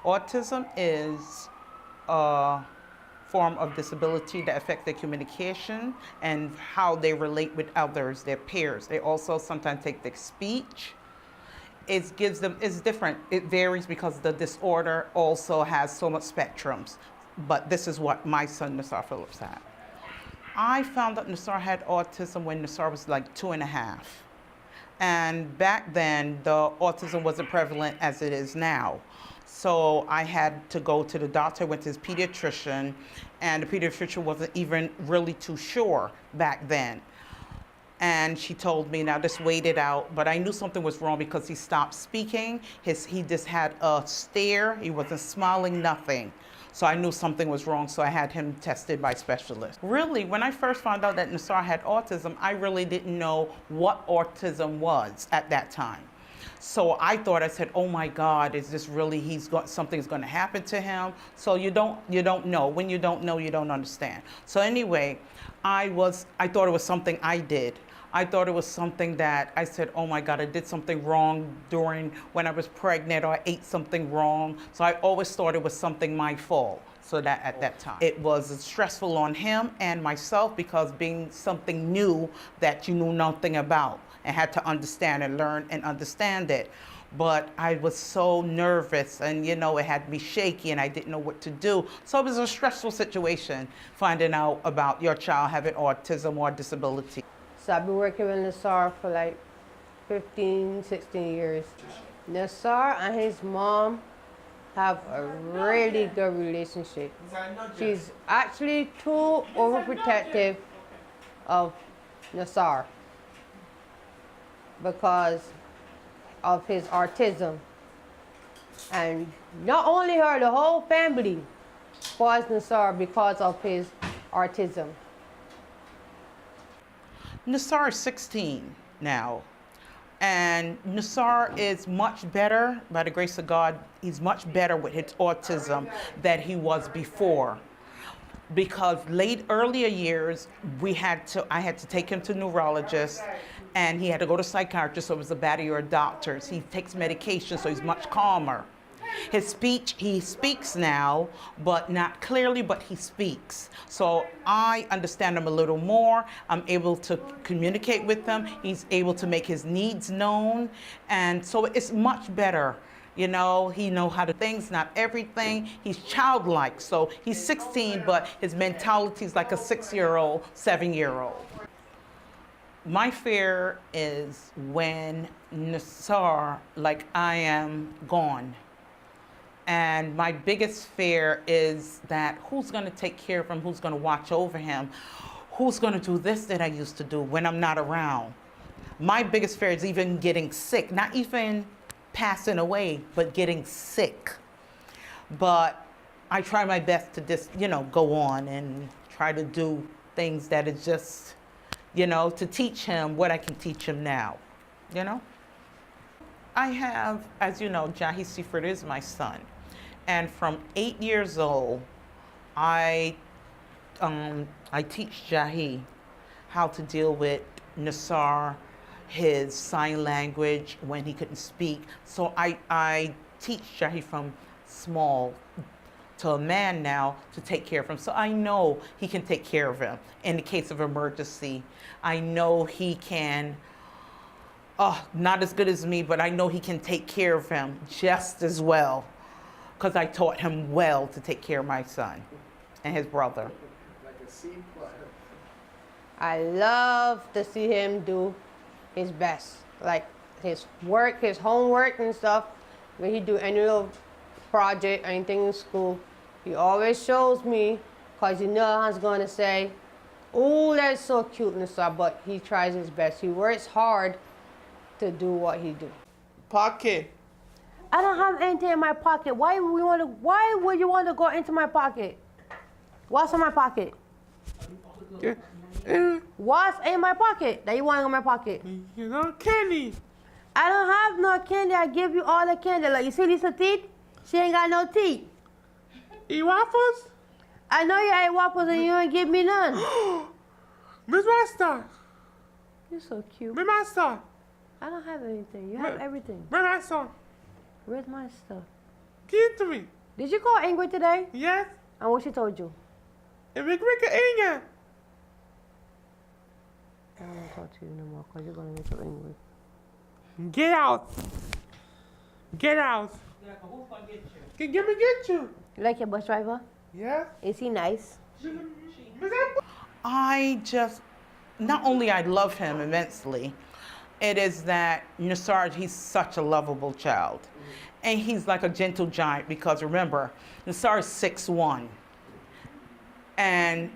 Autism is a form of disability that affects their communication and how they relate with others, their peers. They also sometimes take their speech. It gives them, it's different. It varies because the disorder also has so much spectrums. But this is what my son, Nassar Phillips, had. I found out Nassar had autism when Nassar was like 2.5. And back then, the autism wasn't prevalent as it is now. So I had to go to the doctor, went to his pediatrician, and the pediatrician wasn't even really too sure back then. And she told me, now just wait it out. But I knew something was wrong because he stopped speaking. He just had a stare. He wasn't smiling, nothing. So I knew something was wrong, so I had him tested by specialists. Really, when I first found out that Nassar had autism, I really didn't know what autism was at that time. So I thought, I said, oh my God, is this really, something's gonna happen to him? So you don't know. When you don't know, you don't understand. So anyway, I thought it was something I did. I thought it was something that I said, oh my God, I did something wrong when I was pregnant, or I ate something wrong. So I always thought it was something my fault. So that at that time, it was stressful on him and myself because being something new that you knew nothing about and had to understand and learn and understand it. But I was so nervous and it had me shaky and I didn't know what to do. So it was a stressful situation finding out about your child having autism or disability. So I've been working with Nassar for like 15, 16 years. Nassar and his mom have a really good relationship. She's actually too overprotective of Nassar because of his autism. And not only her, the whole family spoils Nassar because of his autism. Nassar is 16 now, and Nassar is much better, by the grace of God, he's much better with his autism than he was before. Because earlier years, I had to take him to neurologists, and he had to go to psychiatrist, so it was a battery of doctors. He takes medication, so he's much calmer. His speech, he speaks now, but not clearly, but he speaks. So I understand him a little more. I'm able to communicate with him. He's able to make his needs known. And so it's much better. He knows how to things, not everything. He's childlike. So he's 16, but his mentality is like a 6-year-old, 7-year-old. My fear is when Nassar, like I am, gone. And my biggest fear is that who's going to take care of him, who's going to watch over him, who's going to do this that I used to do when I'm not around. My biggest fear is even getting sick, not even passing away, but getting sick. But I try my best to just, go on and try to do things that is just, to teach him what I can teach him now, I have, as you know, Jahi Seifert is my son. And from 8 years old, I teach Jahi how to deal with Nassar, his sign language when he couldn't speak. So I teach Jahi from small to a man now to take care of him. So I know he can take care of him in the case of emergency. I know he can, not as good as me, but I know he can take care of him just as well, because I taught him well to take care of my son and his brother. I love to see him do his best, like his work, his homework and stuff. When he do any little project, anything in school, he always shows me, because I was going to say, oh, that's so cute and stuff, but he tries his best. He works hard to do what he do. Pocket. I don't have anything in my pocket. Why would you want to go into my pocket? What's in my pocket? What's in my pocket that you want in my pocket? Candy. I don't have no candy. I give you all the candy. Like, you see Lisa teeth? She ain't got no teeth. Eat waffles? I know you ate waffles and you ain't give me none. Miss Master. You're so cute. Miss Master. I don't have anything. You have everything. Miss Master. Where's my stuff? Give it to me. Did you call Ingrid today? Yes. And what she told you? And make a inga. I don't want to talk to you no more because you're going to make her angry. Get out. Get out. Get you. You like your bus driver? Yes. Is he nice? I just, not only I love him immensely, it is that Nassar, he's such a lovable child. And he's like a gentle giant because remember, Nassar is 6'1". And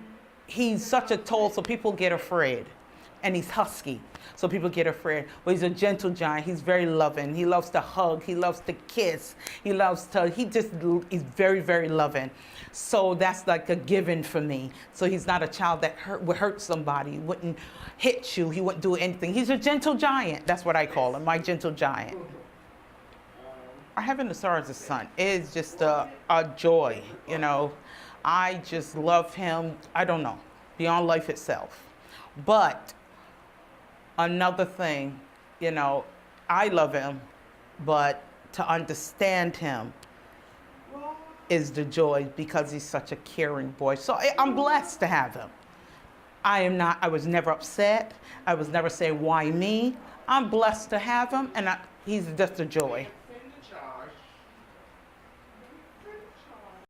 he's such a tall, so people get afraid. And he's husky, so people get afraid. But he's a gentle giant. He's very loving. He loves to hug. He loves to kiss. He's very, very loving. So that's like a given for me. So he's not a child that would hurt somebody, he wouldn't hit you, he wouldn't do anything. He's a gentle giant. That's what I call him, my gentle giant. Having Nassar as a son is just a joy, you know. I just love him, I don't know, beyond life itself. But another thing, you know, I love him, but to understand him is the joy because he's such a caring boy. So I'm blessed to have him. I was never upset. I was never saying, why me? I'm blessed to have him, and he's just a joy.